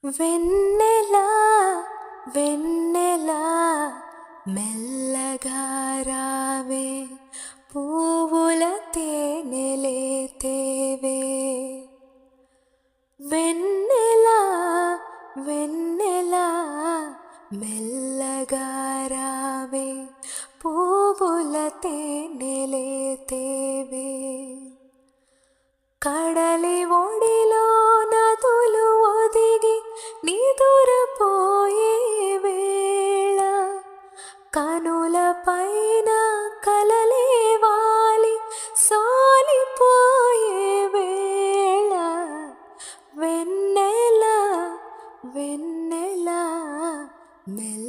వెన్నెల వెన్నెల మెల్లగా రావే, పువ్వుల తేనెలే తేవే. వెన్నెల వెన్నెల మెల్లగా రావే, పువ్వుల తేనెలే తేవే. కడలి ఒడిలో నదులు ఒదిగి నిదురపోయే వేళ, కనుల పైన కలలే వాలి సోలిపోయే వేళ. వెన్నెల వెన్నెల మెల్ల